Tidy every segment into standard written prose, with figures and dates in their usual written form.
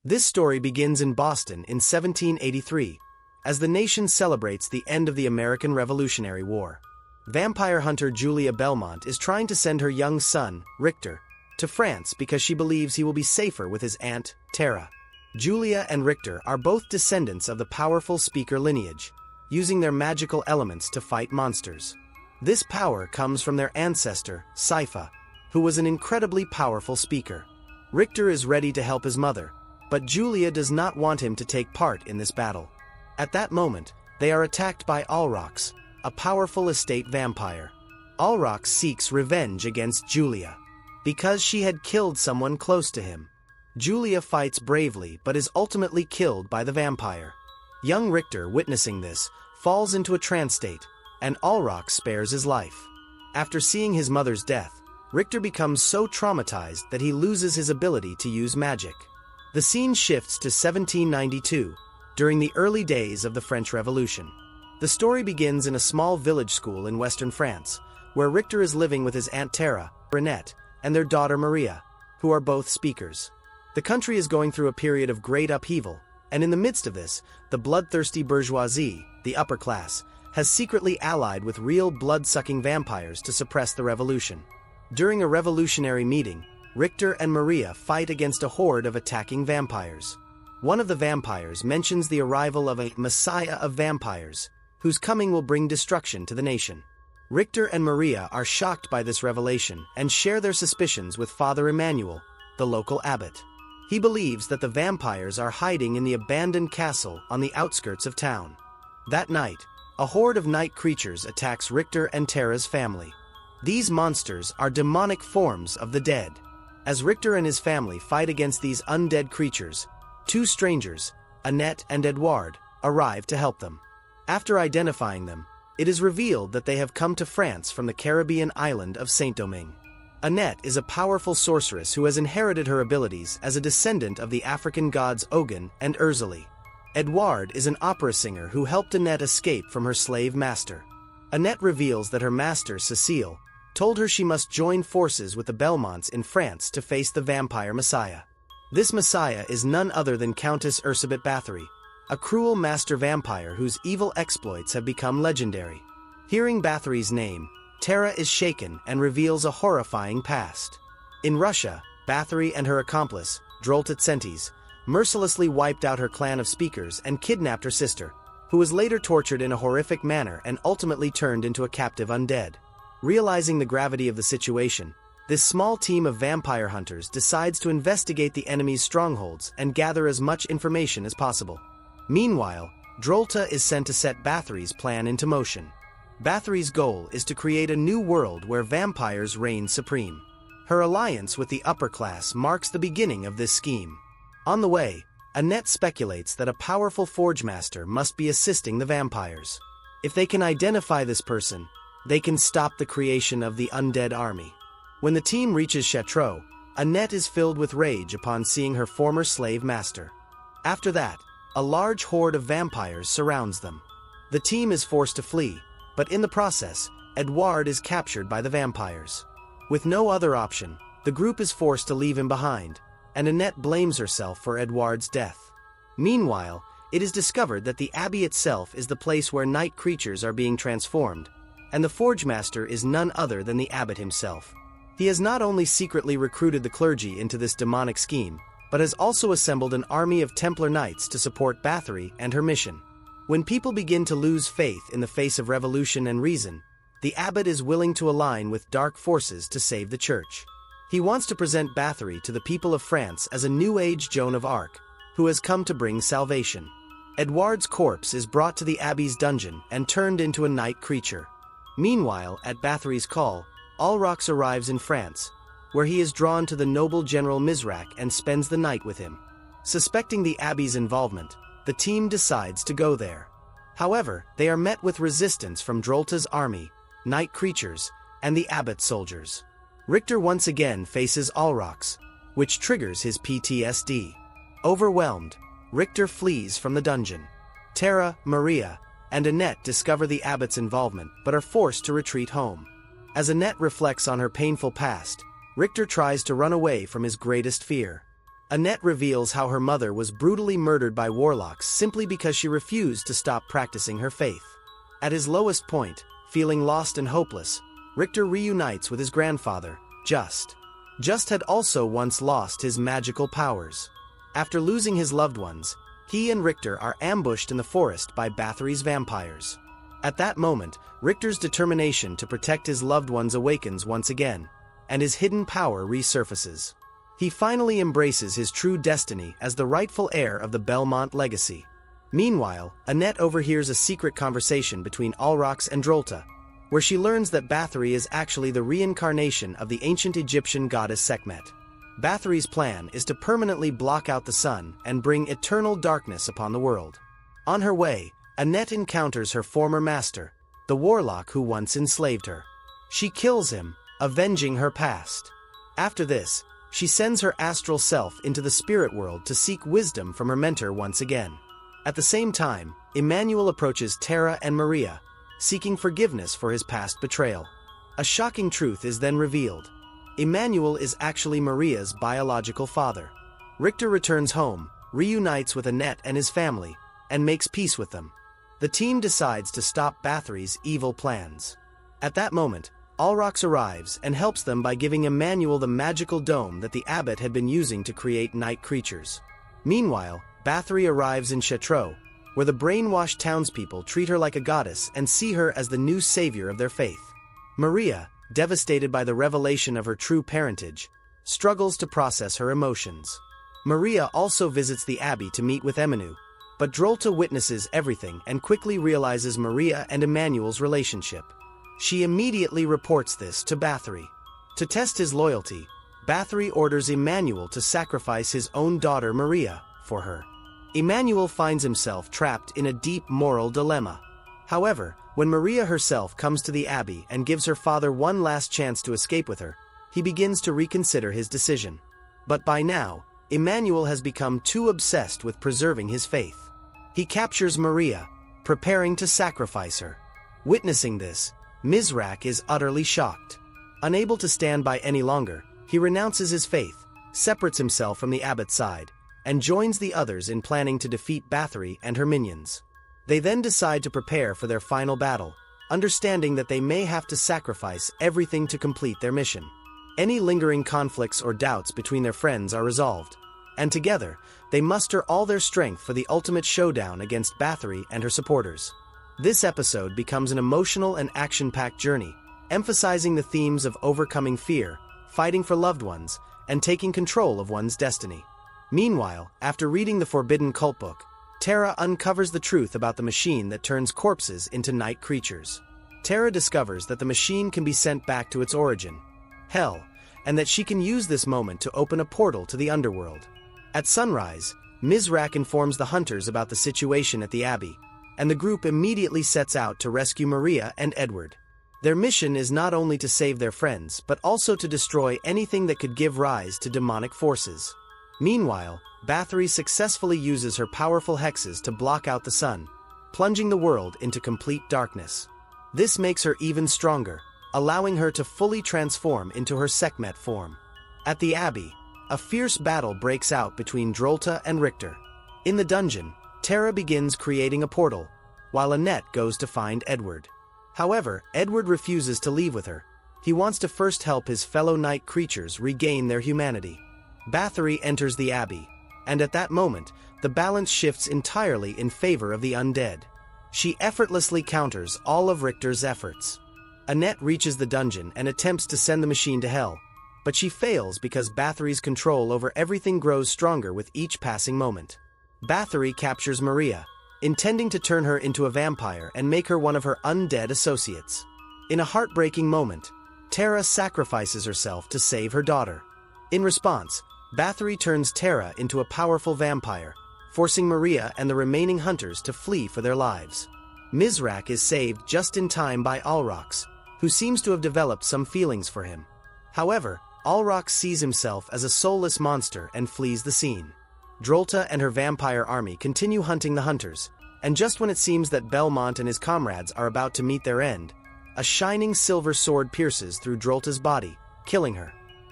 This story begins in Boston in 1783, as the nation celebrates the end of the American Revolutionary War. Vampire hunter Julia Belmont is trying to send her young son, Richter, to France because she believes he will be safer with his aunt, Tara. Julia and Richter are both descendants of the powerful speaker lineage, using their magical elements to fight monsters. This power comes from their ancestor, Sypha, who was an incredibly powerful speaker. Richter is ready to help his mother, but Julia does not want him to take part in this battle. At that moment, they are attacked by Alrox, a powerful estate vampire. Alrox seeks revenge against Julia, because she had killed someone close to him. Julia fights bravely but is ultimately killed by the vampire. Young Richter, witnessing this, falls into a trance state, and Alrox spares his life. After seeing his mother's death, Richter becomes so traumatized that he loses his ability to use magic. The scene shifts to 1792, during the early days of the French Revolution. The story begins in a small village school in western France, where Richter is living with his Aunt Tara, Renette, and their daughter Maria, who are both speakers. The country is going through a period of great upheaval, and in the midst of this, the bloodthirsty bourgeoisie, the upper class, has secretly allied with real blood-sucking vampires to suppress the revolution. During a revolutionary meeting, Richter and Maria fight against a horde of attacking vampires. One of the vampires mentions the arrival of a messiah of vampires, whose coming will bring destruction to the nation. Richter and Maria are shocked by this revelation and share their suspicions with Father Emmanuel, the local abbot. He believes that the vampires are hiding in the abandoned castle on the outskirts of town. That night, a horde of night creatures attacks Richter and Tara's family. These monsters are demonic forms of the dead. As Richter and his family fight against these undead creatures, two strangers, Annette and Edouard, arrive to help them. After identifying them, it is revealed that they have come to France from the Caribbean island of Saint-Domingue. Annette is a powerful sorceress who has inherited her abilities as a descendant of the African gods Ogun and Erzsebet. Edouard is an opera singer who helped Annette escape from her slave master. Annette reveals that her master, Cecile, told her she must join forces with the Belmonts in France to face the vampire messiah. This messiah is none other than Countess Erzsebet Báthory, a cruel master vampire whose evil exploits have become legendary. Hearing Báthory's name, Tara is shaken and reveals a horrifying past. In Russia, Báthory and her accomplice, Droltatsentes, mercilessly wiped out her clan of speakers and kidnapped her sister, who was later tortured in a horrific manner and ultimately turned into a captive undead. Realizing the gravity of the situation, this small team of vampire hunters decides to investigate the enemy's strongholds and gather as much information as possible. Meanwhile, Drolta is sent to set Báthory's plan into motion. Báthory's goal is to create a new world where vampires reign supreme. Her alliance with the upper class marks the beginning of this scheme. On the way, Annette speculates that a powerful forge master must be assisting the vampires. If they can identify this person, they can stop the creation of the undead army. When the team reaches Chateau, Annette is filled with rage upon seeing her former slave master. After that, a large horde of vampires surrounds them. The team is forced to flee, but in the process, Edouard is captured by the vampires. With no other option, the group is forced to leave him behind, and Annette blames herself for Edouard's death. Meanwhile, it is discovered that the abbey itself is the place where night creatures are being transformed, and the forge master is none other than the abbot himself. He has not only secretly recruited the clergy into this demonic scheme, but has also assembled an army of Templar knights to support Báthory and her mission. When people begin to lose faith in the face of revolution and reason, the abbot is willing to align with dark forces to save the church. He wants to present Báthory to the people of France as a New Age Joan of Arc, who has come to bring salvation. Edouard's corpse is brought to the abbey's dungeon and turned into a night creature. Meanwhile, at Báthory's call, Alrox arrives in France, where he is drawn to the noble General Mizrak and spends the night with him. Suspecting the abbey's involvement, the team decides to go there. However, they are met with resistance from Drolta's army, night creatures, and the abbot's soldiers. Richter once again faces Alrox, which triggers his PTSD. Overwhelmed, Richter flees from the dungeon. Tara, Maria, and Annette discover the abbot's involvement but are forced to retreat home. As Annette reflects on her painful past, Richter tries to run away from his greatest fear. Annette reveals how her mother was brutally murdered by warlocks simply because she refused to stop practicing her faith. At his lowest point, feeling lost and hopeless, Richter reunites with his grandfather, Just. Just had also once lost his magical powers. After losing his loved ones, he and Richter are ambushed in the forest by Báthory's vampires. At that moment, Richter's determination to protect his loved ones awakens once again, and his hidden power resurfaces. He finally embraces his true destiny as the rightful heir of the Belmont legacy. Meanwhile, Annette overhears a secret conversation between Alrox and Drolta, where she learns that Báthory is actually the reincarnation of the ancient Egyptian goddess Sekhmet. Báthory's plan is to permanently block out the sun and bring eternal darkness upon the world. On her way, Annette encounters her former master, the warlock who once enslaved her. She kills him, avenging her past. After this, she sends her astral self into the spirit world to seek wisdom from her mentor once again. At the same time, Emmanuel approaches Tara and Maria, seeking forgiveness for his past betrayal. A shocking truth is then revealed. Emmanuel is actually Maria's biological father. Richter returns home, reunites with Annette and his family, and makes peace with them. The team decides to stop Báthory's evil plans. At that moment, Alrox arrives and helps them by giving Emmanuel the magical dome that the abbot had been using to create night creatures. Meanwhile, Báthory arrives in Chartres, where the brainwashed townspeople treat her like a goddess and see her as the new savior of their faith. Maria, devastated by the revelation of her true parentage, struggles to process her emotions. Maria also visits the abbey to meet with Emmanuel, but Drolta witnesses everything and quickly realizes Maria and Emmanuel's relationship. She immediately reports this to Báthory. To test his loyalty, Báthory orders Emmanuel to sacrifice his own daughter Maria for her. Emmanuel finds himself trapped in a deep moral dilemma. However, when Maria herself comes to the abbey and gives her father one last chance to escape with her, he begins to reconsider his decision. But by now, Emmanuel has become too obsessed with preserving his faith. He captures Maria, preparing to sacrifice her. Witnessing this, Mizrak is utterly shocked. Unable to stand by any longer, he renounces his faith, separates himself from the abbot's side, and joins the others in planning to defeat Báthory and her minions. They then decide to prepare for their final battle, understanding that they may have to sacrifice everything to complete their mission. Any lingering conflicts or doubts between their friends are resolved, and together, they muster all their strength for the ultimate showdown against Báthory and her supporters. This episode becomes an emotional and action-packed journey, emphasizing the themes of overcoming fear, fighting for loved ones, and taking control of one's destiny. Meanwhile, after reading the Forbidden Cult book, Tara uncovers the truth about the machine that turns corpses into night creatures. Tara discovers that the machine can be sent back to its origin, hell, and that she can use this moment to open a portal to the underworld. At sunrise, Mizrak informs the hunters about the situation at the abbey, and the group immediately sets out to rescue Maria and Edward. Their mission is not only to save their friends, but also to destroy anything that could give rise to demonic forces. Meanwhile, Báthory successfully uses her powerful hexes to block out the sun, plunging the world into complete darkness. This makes her even stronger, allowing her to fully transform into her Sekhmet form. At the abbey, a fierce battle breaks out between Drolta and Richter. In the dungeon, Tara begins creating a portal, while Annette goes to find Edward. However, Edward refuses to leave with her. He wants to first help his fellow night creatures regain their humanity. Báthory enters the abbey, and at that moment, the balance shifts entirely in favor of the undead. She effortlessly counters all of Richter's efforts. Annette reaches the dungeon and attempts to send the machine to hell, but she fails because Báthory's control over everything grows stronger with each passing moment. Báthory captures Maria, intending to turn her into a vampire and make her one of her undead associates. In a heartbreaking moment, Tara sacrifices herself to save her daughter. In response, Báthory turns Tara into a powerful vampire, forcing Maria and the remaining hunters to flee for their lives. Mizrak is saved just in time by Alrox, who seems to have developed some feelings for him. However, Alrox sees himself as a soulless monster and flees the scene. Drolta and her vampire army continue hunting the hunters, and just when it seems that Belmont and his comrades are about to meet their end, a shining silver sword pierces through Drolta's body, killing her.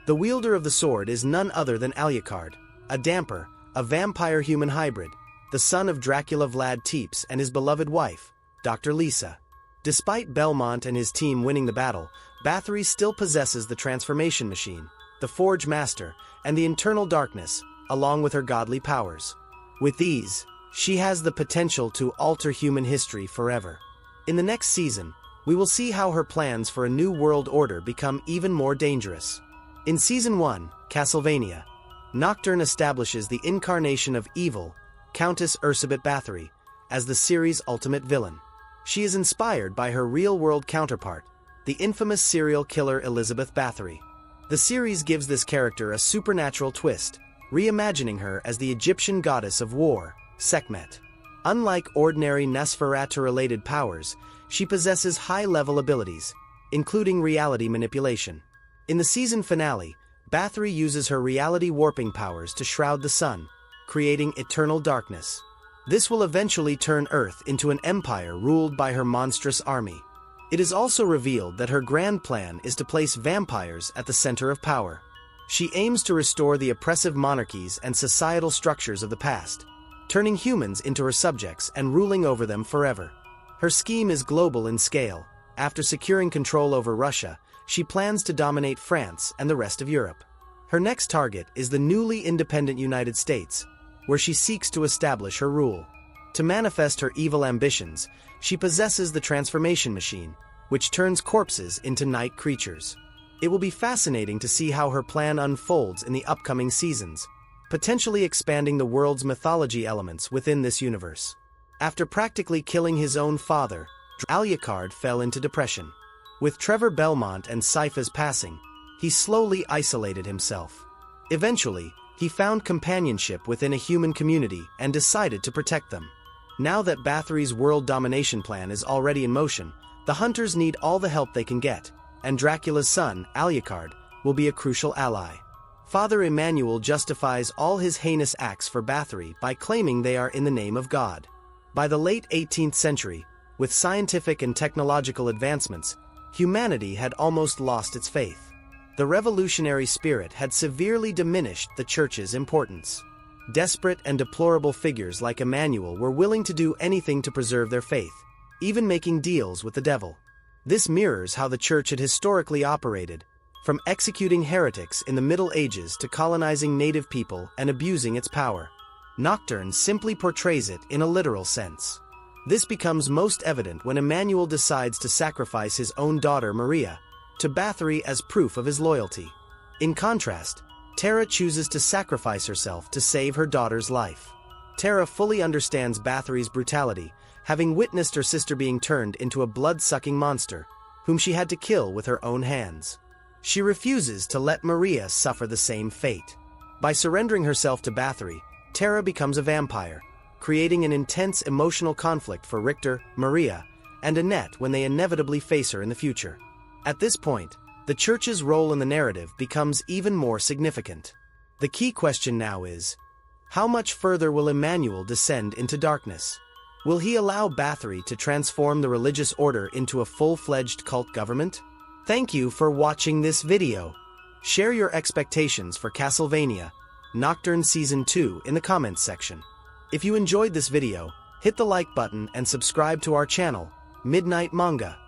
The wielder of the sword is none other than Alucard, a damper, a vampire-human hybrid, the son of Dracula Vlad Tepes and his beloved wife, Dr. Lisa. Despite Belmont and his team winning the battle, Báthory still possesses the transformation machine, the Forge Master, and the internal darkness, along with her godly powers. With these, she has the potential to alter human history forever. In the next season, we will see how her plans for a new world order become even more dangerous. In Season 1, Castlevania Nocturne establishes the incarnation of evil, Countess Erzsebet Báthory, as the series' ultimate villain. She is inspired by her real-world counterpart, the infamous serial killer Erzsebet Báthory. The series gives this character a supernatural twist, reimagining her as the Egyptian goddess of war, Sekhmet. Unlike ordinary Nosferatu-related powers, she possesses high-level abilities, including reality manipulation. In the season finale, Báthory uses her reality warping powers to shroud the sun, creating eternal darkness. This will eventually turn Earth into an empire ruled by her monstrous army. It is also revealed that her grand plan is to place vampires at the center of power. She aims to restore the oppressive monarchies and societal structures of the past, turning humans into her subjects and ruling over them forever. Her scheme is global in scale. After securing control over Russia, she plans to dominate France and the rest of Europe. Her next target is the newly independent United States, where she seeks to establish her rule. To manifest her evil ambitions, she possesses the transformation machine, which turns corpses into night creatures. It will be fascinating to see how her plan unfolds in the upcoming seasons, potentially expanding the world's mythology elements within this universe. After practically killing his own father, Alucard fell into depression. With Richter Belmont and Sypha's passing, he slowly isolated himself. Eventually, he found companionship within a human community and decided to protect them. Now that Báthory's world domination plan is already in motion, the hunters need all the help they can get, and Dracula's son, Alucard, will be a crucial ally. Father Emmanuel justifies all his heinous acts for Báthory by claiming they are in the name of God. By the late 18th century, with scientific and technological advancements, humanity had almost lost its faith. The revolutionary spirit had severely diminished the Church's importance. Desperate and deplorable figures like Emmanuel were willing to do anything to preserve their faith, even making deals with the devil. This mirrors how the Church had historically operated, from executing heretics in the Middle Ages to colonizing native people and abusing its power. Nocturne simply portrays it in a literal sense. This becomes most evident when Emmanuel decides to sacrifice his own daughter Maria to Báthory as proof of his loyalty. In contrast, Tara chooses to sacrifice herself to save her daughter's life. Tara fully understands Báthory's brutality, having witnessed her sister being turned into a blood-sucking monster, whom she had to kill with her own hands. She refuses to let Maria suffer the same fate. By surrendering herself to Báthory, Tara becomes a vampire, creating an intense emotional conflict for Richter, Maria, and Annette when they inevitably face her in the future. At this point, the Church's role in the narrative becomes even more significant. The key question now is, how much further will Emmanuel descend into darkness? Will he allow Báthory to transform the religious order into a full-fledged cult government? Thank you for watching this video. Share your expectations for Castlevania Nocturne Season 2 in the comments section. If you enjoyed this video, hit the like button and subscribe to our channel, Midnight Manga.